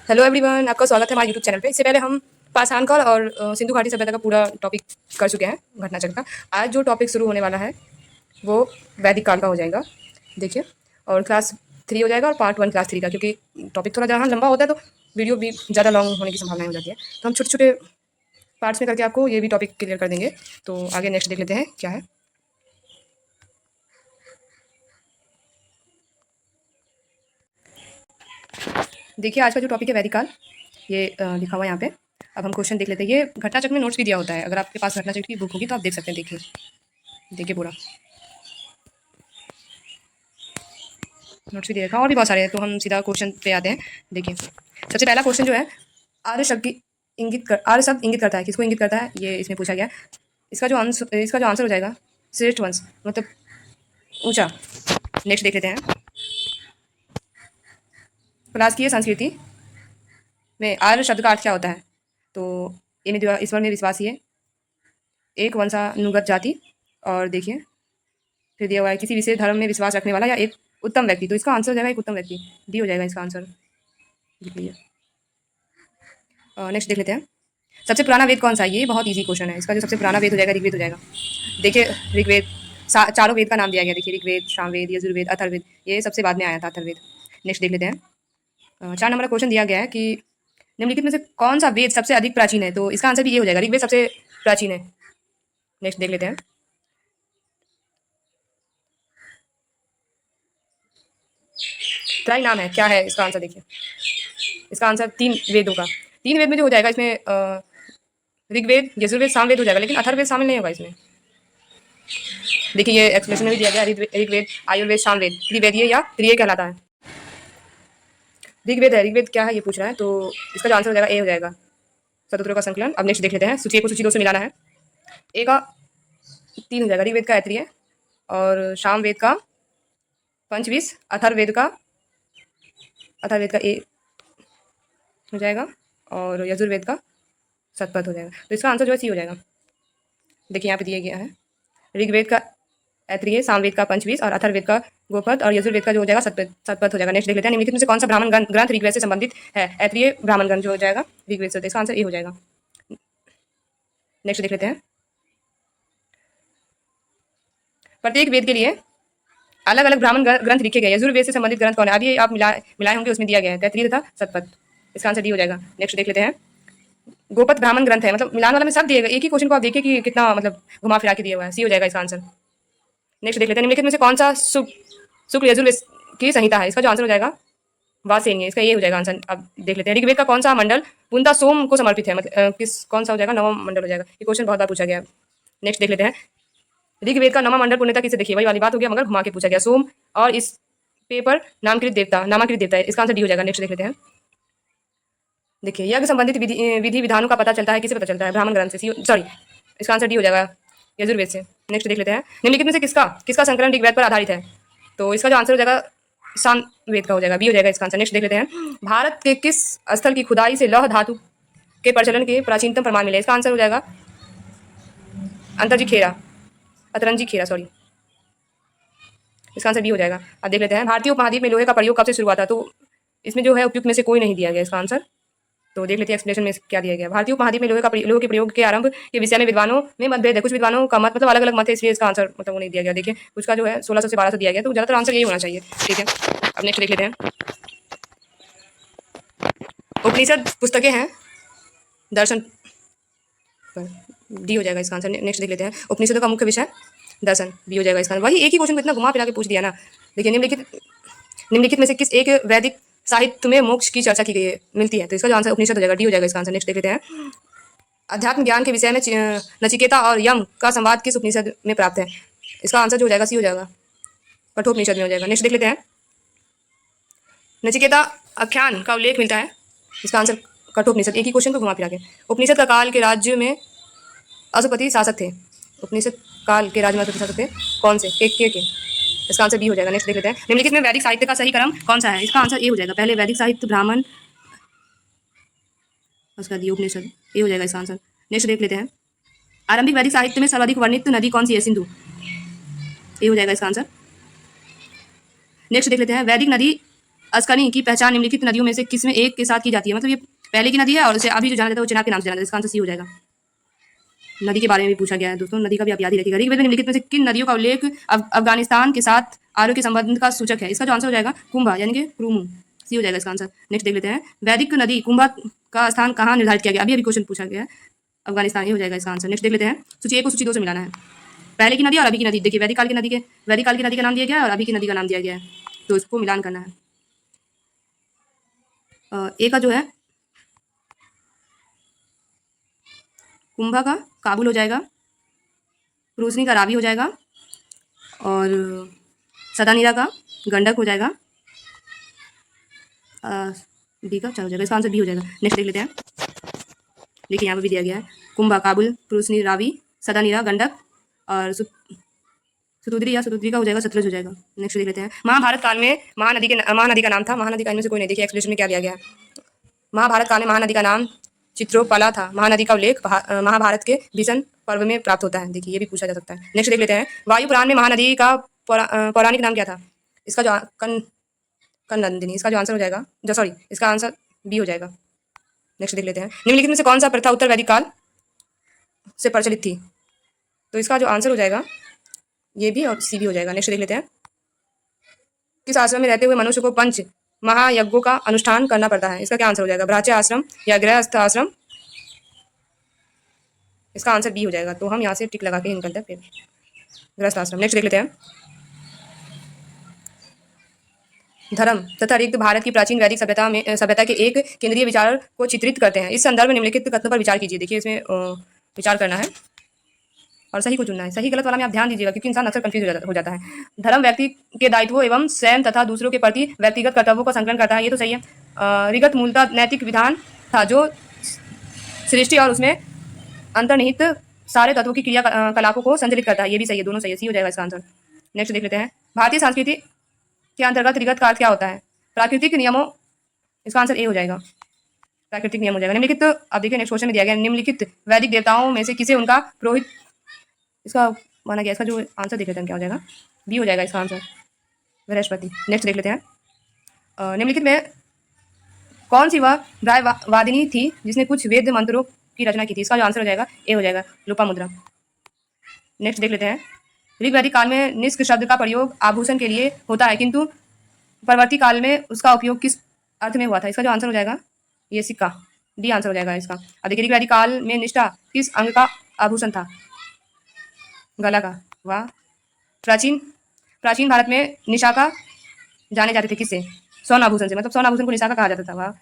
Hello everyone, आपका स्वागत है हमारे यूट्यूब चैनल पे। इससे पहले हम पाषाण काल और सिंधु घाटी सभ्यता का पूरा टॉपिक कर चुके हैं, घटनाचक्र का। आज जो टॉपिक शुरू होने वाला है वो वैदिक काल का हो जाएगा, देखिए। और क्लास 3 हो जाएगा और पार्ट 1 क्लास 3 का, क्योंकि टॉपिक थोड़ा जहाँ लंबा होता है तो वीडियो भी ज़्यादा लॉन्ग होने की संभावना हो जाती है। तो हम छोटे छोटे पार्ट्स में करके आपको ये भी टॉपिक क्लियर कर देंगे। तो आगे नेक्स्ट देख लेते हैं क्या है। देखिए, आज का जो टॉपिक है वैदिक काल, ये लिखा हुआ है यहाँ पे। अब हम क्वेश्चन देख लेते हैं। ये घटनाचक्र में नोट्स भी दिया होता है, अगर आपके पास घटनाचक्र की बुक होगी तो आप देख सकते हैं। देखिए पूरा नोट्स भी दे रखा, और भी बहुत सारे हैं। तो हम सीधा क्वेश्चन पे आते हैं। देखिए, सबसे पहला क्वेश्चन जो है, आर्य शब्द आर्य शब्द इंगित करता है, किसको इंगित करता है, ये इसमें पूछा गया है। इसका जो आंसर हो जाएगा श्रेष्ठ वंश, मतलब ऊंचा। नेक्स्ट देख लेते हैं। पलास्कीय संस्कृति में आर्य शब्द का अर्थ क्या होता है। तो ईश्वर में विश्वासी है, एक वंशानुगत जाति, और देखिए फिर दिया हुआ है किसी विशेष धर्म में विश्वास रखने वाला या एक उत्तम व्यक्ति। तो इसका आंसर हो जाएगा एक उत्तम व्यक्ति, डी हो जाएगा इसका आंसर। लिख लीजिए। नेक्स्ट देख लेते हैं। सबसे पुराना वेद कौन सा है। ये बहुत इजी क्वेश्चन है। इसका जो सबसे पुराना वेद हो जाएगा ऋग्वेद हो जाएगा। देखिए ऋग्वेद, चारों वेद का नाम दिया गया। देखिए ऋग्वेद, सामवेद, यजुर्वेद, अथर्ववेद, ये सबसे बाद में आया था अथर्ववेद। नेक्स्ट देख लेते हैं। 4 नंबर का क्वेश्चन दिया गया है कि निम्नलिखित में से कौन सा वेद सबसे अधिक प्राचीन है। तो इसका आंसर भी ये हो जाएगा, ऋग्वेद सबसे प्राचीन है। नेक्स्ट देख लेते हैं। त्राई नाम है, क्या है इसका आंसर। देखिए इसका आंसर 3 वेदों का, 3 वेद में जो हो जाएगा इसमें ऋग्वेद, यजुर्वेद, सामवेद हो जाएगा, लेकिन अथर्ववेद शामिल नहीं होगा इसमें। देखिए ये एक्सप्लेनेशन में भी दिया गया, ऋग्वेद, आयुर्वेद, सामवेद त्रिवेदीय या त्रिय कहलाता है। ऋग्वेद है, ऋग्वेद क्या है ये पूछ रहा है, तो इसका जो आंसर हो जाएगा ए हो जाएगा, शतुत्रों का संकलन। अब नेक्स्ट देख लेते हैं। सूची 1 को सूची 2 से मिलाना है। ए का 3 हो जाएगा, ऋग्वेद का ऐत्रीय, और सामवेद का पंचविश, अथर्ववेद का ए हो जाएगा, और यजुर्वेद का शतपथ हो जाएगा। तो इसका आंसर जो है सी हो जाएगा। देखिए यहाँ पे दिया गया है, ऋग्वेद का ऐत्रीय, सामवेद का पंचविश, और अथर्ववेद का गोपद, और यजुर्वेद का जो हो जाएगा शतपथ हो जाएगा। नेक्स्ट देख लेते हैं। निम्नलिखित में से कौन सा ब्राह्मण ग्रंथ ऋग्वेद से संबंधित है। ऐत्रीय ब्राह्मण ग्रंथ जो हो जाएगा ऋग्वेद से, तो इसका आंसर ए हो जाएगा। नेक्स्ट देख लेते हैं। प्रत्येक वेद के लिए अलग अलग ब्राह्मण ग्रंथ लिखे गए। यजुर्वेद से संबंधित ग्रंथ कौन है। अभी आप मिलाए होंगे, उसमें दिया गया है तैत्रीय तथा शतपथ। इसका आंसर डी हो जाएगा। नेक्स्ट देख लेते हैं। गोपद ब्राह्मण ग्रंथ है, मतलब मिलान वाला में सब दिए गए। एक ही क्वेश्चन को आप देखिए कि कितना मतलब घुमा फिरा के दिया हुआ है। सी हो जाएगा इसका आंसर। नेक्स्ट देख लेते हैं। निम्नलिखित में से कौन सा शुक्ल यजुर्वेद की संहिता है। इसका जो आंसर हो जाएगा वासेन्य, इसका ये हो जाएगा आंसर। अब देख लेते हैं। ऋग्वेद का कौन सा मंडल पूर्णतः सोम को समर्पित है, मतलब कौन सा हो जाएगा, नवम मंडल हो जाएगा। ये क्वेश्चन बहुत बार पूछा गया है। नेक्स्ट देख लेते हैं। ऋग्वेद का नवम मंडल पूर्णतः किसे, देखिए वही वाली बात हो गया, मगर घुमा के पूछा गया। सोम, और इस पेपर नामांकित देवता है। इसका आंसर डी हो जाएगा। नेक्स्ट देख लेते हैं। देखिए यज्ञ संबंधित विधि विधानों का पता चलता है, किसे पता चलता है, ब्राह्मण ग्रंथ से। सॉरी, इसका आंसर डी हो जाएगा, यजुर्वेद से। नेक्स्ट देख लेते हैं। निम्नलिखित में से किसका संकलन ऋग्वेद पर आधारित है। तो इसका जो आंसर हो जाएगा सामवेद का हो जाएगा, बी हो जाएगा इसका आंसर। नेक्स्ट देख लेते हैं। भारत के किस स्थल की खुदाई से लौह धातु के प्रचलन के प्राचीनतम प्रमाण मिले। इसका आंसर हो जाएगा अतरंजी खेरा, सॉरी, इसका आंसर डी हो जाएगा। अब देख लेते हैं। भारतीय उपमहाद्वीप में लोहे का प्रयोग कब से शुरू हुआ था। तो इसमें जो है उपयुक्त में से कोई नहीं दिया गया इसका आंसर। तो देख लेते हैं एक्सप्लेनेशन में क्या दिया गया। भारतीय उपमहाद्वीप में लोहे के प्रयोग के आरंभ के विषय में विद्वानों में मतभेद है। कुछ विद्वानों का मत मतलब अलग अलग मत है, इसलिए इसका आंसर मतलब वो नहीं दिया गया। देखिए कुछ का जो है 1600 से 1200 दिया गया, तो ज्यादातर आंसर यही होना चाहिए। ठीक है, अब नेक्स्ट देख लेते हैं। उपनिषद पुस्तकें हैं दर्शन पर, डी हो जाएगा इसका आंसर। नेक्स्ट देख लेते हैं। उपनिषदों का मुख्य विषय दर्शन, बी हो जाएगा इसका। वही एक ही क्वेश्चन को इतना घुमा फिरा के पूछ दिया ना। देखिए निम्नलिखित में से किस एक वैदिक साहित्य में मोक्ष की चर्चा की गई मिलती है। तो इसका जो आंसर उपनिषद हो जाएगा, डी हो जाएगा इसका आंसर। नेक्स्ट देख लेते हैं। अध्यात्म ज्ञान के विषय में नचिकेता और यम का संवाद किस उपनिषद में प्राप्त है। इसका आंसर जो हो जाएगा सी हो जाएगा, कठोपनिषद में हो जाएगा। नेक्स्ट देख लेते हैं। नचिकेता आख्यान का उल्लेख मिलता है, इसका आंसर कठोपनिषद। एक ही क्वेश्चन को घुमा फिरा के। उपनिषद का काल के राज्य में अशुपति शासक थे। उपनिषद काल के राज्य में अशुपति शासक थे कौन से, के। इसका आंसर बी हो जाएगा। नेक्स्ट देख लेते हैं। निम्नलिखित में वैदिक साहित्य का सही क्रम कौन सा है। इसका आंसर ए हो जाएगा। पहले वैदिक साहित्य, ब्राह्मण, उसका दी उपनिषद, ए हो जाएगा इसका आंसर। नेक्स्ट देख लेते हैं। आरंभिक वैदिक साहित्य में सर्वाधिक वर्णित नदी कौन सी है, सिंधु, ए हो जाएगा इसका आंसर। नेक्स्ट देख लेते हैं। वैदिक नदी अस्कनी की पहचान निम्नलिखित नदियों में से किसमें एक के साथ की जाती है? मतलब ये पहले की नदी है और उसे अभी जो जाना जाता है वो चिनाब के नाम से जाना जाता है। इसका आंसर सी हो जाएगा। नदी के बारे में भी पूछा गया है दोस्तों, नदी का भी आप याद ही रखिएगा। ऋग्वेद में निम्नलिखित में से किन नदियों का उल्लेख अफगानिस्तान के साथ आर्यों के संबंध का सूचक है? इसका जो आंसर हो जाएगा कुंभा यानी कि क्रूमू, सी हो जाएगा इसका आंसर। नेक्स्ट देख लेते हैं, वैदिक नदी कुंभा का स्थान कहाँ निर्धारित किया गया? अभी अभी क्वेश्चन पूछा गया है, अफगानिस्तान, ये हो जाएगा इसका आंसर। नेक्स्ट देख लेते हैं, सूची 1 को सूची 2 से मिलाना है। पहले की नदी और अभी की नदी, देखिए वैदिक काल की नदी का नाम दिया गया है और अभी की नदी का नाम दिया गया है, तो इसको मिलान करना है। ए का जो है कुंभा का काबुल हो जाएगा, प्रूसनी का रावी हो जाएगा और सदानीरा का गंडक हो जाएगा। डी का क्या हो जाएगा? इसका आंसर बी हो जाएगा। नेक्स्ट देख लेते हैं, देखिए यहाँ पर भी दिया गया है, कुंभा, काबुल, प्रूसनी, रावी, सदानीरा, गंडक और सतुद्री या सतुद्री का हो जाएगा, सतलज हो जाएगा। नेक्स्ट देख लेते हैं, महाभारत काल में महानदी का नाम था, महानदी का इनमें से कोई नहीं, देखिए एक्सप्लेनेशन में क्या दिया गया है। महाभारत काल में महानदी का नाम चित्रोपला था। महानदी का उल्लेख महाभारत के भीषण पर्व में प्राप्त होता है, देखिए ये भी पूछा जा सकता है। नेक्स्ट देख लेते हैं, वायु पुराण में महानदी का पौराणिक नाम क्या था? इसका जो कनंदिनी, इसका जो आंसर हो जाएगा, इसका आंसर बी हो जाएगा। नेक्स्ट देख लेते हैं, निम्नलिखित में से कौन सा प्रथा उत्तर वैदिक काल से प्रचलित थी? तो इसका जो आंसर हो जाएगा ये भी और सी भी हो जाएगा। नेक्स्ट देख लेते हैं, किस आश्रम में रहते हुए मनुष्य को पंच महायज्ञों का अनुष्ठान करना पड़ता है? इसका क्या आंसर हो जाएगा, ब्राह्मण्य आश्रम या गृहस्थ आश्रम? इसका आंसर बी हो जाएगा, तो हम यहाँ से टिक लगा के निकलते हैं फिर गृहस्थ आश्रम। नेक्स्ट देख लेते हैं, धर्म तथा रिक्त भारत की प्राचीन वैदिक सभ्यता के एक केंद्रीय विचार को चित्रित करते हैं। इस संदर्भ में निम्नलिखित कथनों पर विचार कीजिए, देखिए इसमें विचार करना है और सही को चुनना है। सही गलत वाला में आप ध्यान दीजिएगा क्योंकि इंसान अक्सर कंफ्यूज हो जाता है। धर्म व्यक्ति के दायित्वों एवं स्वयं तथा दूसरों के प्रति व्यक्तिगत कर्तव्यों का संकलन करता है, ये तो सही है। ऋगत मूलतः नैतिक विधान था जो सृष्टि और उसमें अंतर्निहित सारे तत्वों की क्रियाकलापों को संचालित करता है, ये भी सही है, दोनों सही है, सी हो जाएगा इसका आंसर। नेक्स्ट देख लेते हैं, भारतीय संस्कृति के अंतर्गत ऋगत का अर्थ क्या होता है? प्राकृतिक नियमों, इसका आंसर ए हो जाएगा, प्राकृतिक नियम हो जाएगा। निम्नलिखित, अब देखिए नेक्स्ट क्वेश्चन में दिया गया, निम्नलिखित वैदिक देवताओं में से किसे उनका पुरोहित इसका माना गया? इसका जो आंसर देख लेते हैं क्या हो जाएगा, बी हो जाएगा इसका आंसर, बृहस्पति। नेक्स्ट देख लेते हैं, निम्नलिखित में कौन सी वह वादिनी थी जिसने कुछ वेद मंत्रों की रचना की थी? इसका जो आंसर हो जाएगा ए हो जाएगा, लोपामुद्रा। नेक्स्ट देख लेते हैं, ऋग्वैदिक काल में निष्क शब्द का प्रयोग आभूषण के लिए होता है किंतु परवर्ती काल में उसका उपयोग किस अर्थ में हुआ था? इसका जो आंसर हो जाएगा ये सिक्का, डी आंसर हो जाएगा इसका। अब देखिए, ऋग्वैदिक काल में निष्ठा किस अंग का आभूषण था? गला का, वाह। प्राचीन भारत में निशाका जाने जाते थे किससे? स्वर्ण आभूषण से, मतलब स्वर्ण आभूषण को निशाका कहा जाता था, वाह।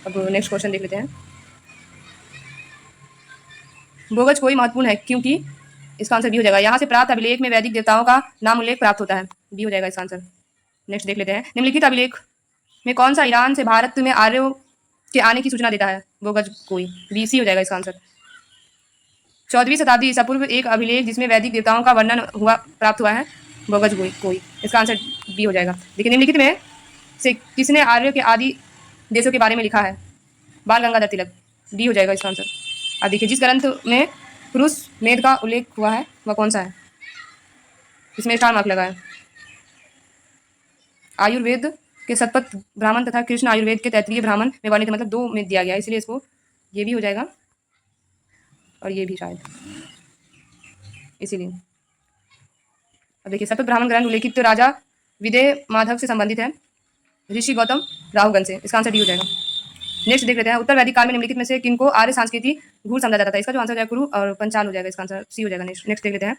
अब नेक्स्ट क्वेश्चन देख लेते हैं, बोगज कोई महत्वपूर्ण है क्योंकि? इसका आंसर बी हो जाएगा, यहाँ से प्राप्त अभिलेख में वैदिक देवताओं का नाम उल्लेख प्राप्त होता है, बी हो जाएगा इसका आंसर। नेक्स्ट देख लेते हैं, निम्नलिखित अभिलेख में कौन सा ईरान से भारत में आर्यों के आने की सूचना देता है? बोगज कोई, बी, सी हो जाएगा इसका आंसर। 14वीं शताब्दी ईसा पूर्व एक अभिलेख जिसमें वैदिक देवताओं का वर्णन प्राप्त हुआ है, बोगज कोई, इसका आंसर बी हो जाएगा। लेकिन निम्नलिखित में से किसने आर्यों के आदि देशों के बारे में लिखा है? बाल गंगाधर तिलक, डी हो जाएगा इसका आंसर। अब देखिए, जिस ग्रंथ में पुरुष मेद का उल्लेख हुआ है वह कौन सा है? इसमें स्टार मार्क लगा है, आयुर्वेद के शतपथ ब्राह्मण तथा कृष्ण आयुर्वेद के तैतरीय ब्राह्मण में वर्णित, मतलब 2 में दिया गया है, इसलिए इसको ये भी हो जाएगा और ये भी शायद, इसीलिए। अब देखिए, शतपथ ब्राह्मण ग्रंथ उल्लेखित राजा विदय माधव से संबंधित है, ऋषि गौतम राहुगण से, इसका आंसर डी हो जाएगा। नेक्स्ट देख लेते हैं, उत्तर वैदिक काल में निम्नलिखित में से किनको आर्य संस्कृति घूर समझा जाता था? इसका जो आंसर हो जाएगा कुरु और पंचाल हो जाएगा, इसका आंसर सी हो जाएगा। नेक्स्ट देख लेते हैं,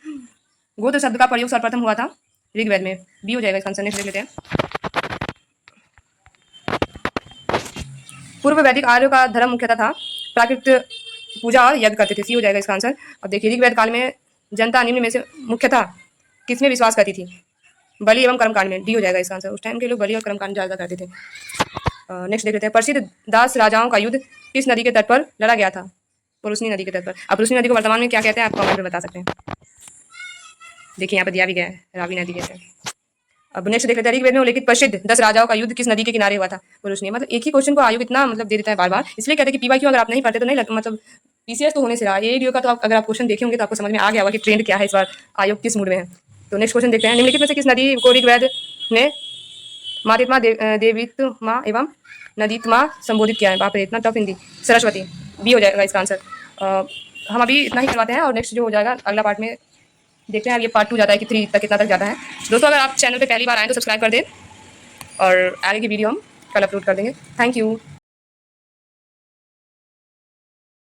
गोत्र शब्द का प्रयोग सर्वप्रथम हुआ था ऋग्वेद में, बी हो जाएगा इसका आंसर। नेक्स्ट देख लेते हैं, पूर्व वैदिक आर्यों का धर्म मुख्यतः था प्राकृत पूजा और यज्ञ करते थे, सी हो जाएगा इसका आंसर। अब देखिए, ऋग्वेद काल में जनता निम्न में से मुख्यतः किसमें विश्वास करती थी? बलि एवं कर्मकांड में, डी हो जाएगा इसका आंसर। उस टाइम के लोग बलि और कर्मकांड ज़्यादा करते थे। नेक्स्ट देख लेते हैं, प्रसिद्ध दास राजाओं का युद्ध किस नदी के तट पर लड़ा गया था? पुरुषनी नदी के तट पर। अब पुरुषनी नदी को वर्तमान में क्या कहते हैं आप कमेंट में बता सकते हैं। देखिए यहाँ पर दिया भी गया है, रावी नदी कहते हैं। अब नेक्स्ट देख लेते हैं, ऋग्वेद में उल्लेखित प्रसिद्ध 10 राजाओं का युद्ध किस नदी के किनारे हुआ था? पुरुषनी। मतलब एक ही क्वेश्चन को आयोग इतना मतलब दे देता है बार बार, इसलिए कहते हैं कि पीवाई क्यों अगर आप नहीं पढ़ते तो नहीं मतलब पीसीएस तो होने से रहा। ये वीडियो का तो अगर आप क्वेश्चन देखे होंगे तो आपको समझ में आ गया होगा कि ट्रेंड क्या है इस बार, आयोग किस मूड में है। तो नेक्स्ट क्वेश्चन देखते हैं। निम्नलिखित में से किस नदी को ऋग्वेद ने मादित्मा देवित्मा एवं नदीत्मा संबोधित किया है? बाप रे, इतना टफ हिंदी। सरस्वती, बी हो जाएगा इसका आंसर। हम अभी इतना ही करवाते हैं और नेक्स्ट जो हो जाएगा अगला पार्ट में देखते हैं। अब ये पार्ट 2 जाता है कि 3 तक कितना तक जाता है। दोस्तों अगर आप चैनल पे पहली बार आए तो सब्सक्राइब कर दें और आगे की वीडियो हम कल अपलोड कर देंगे। Thank you.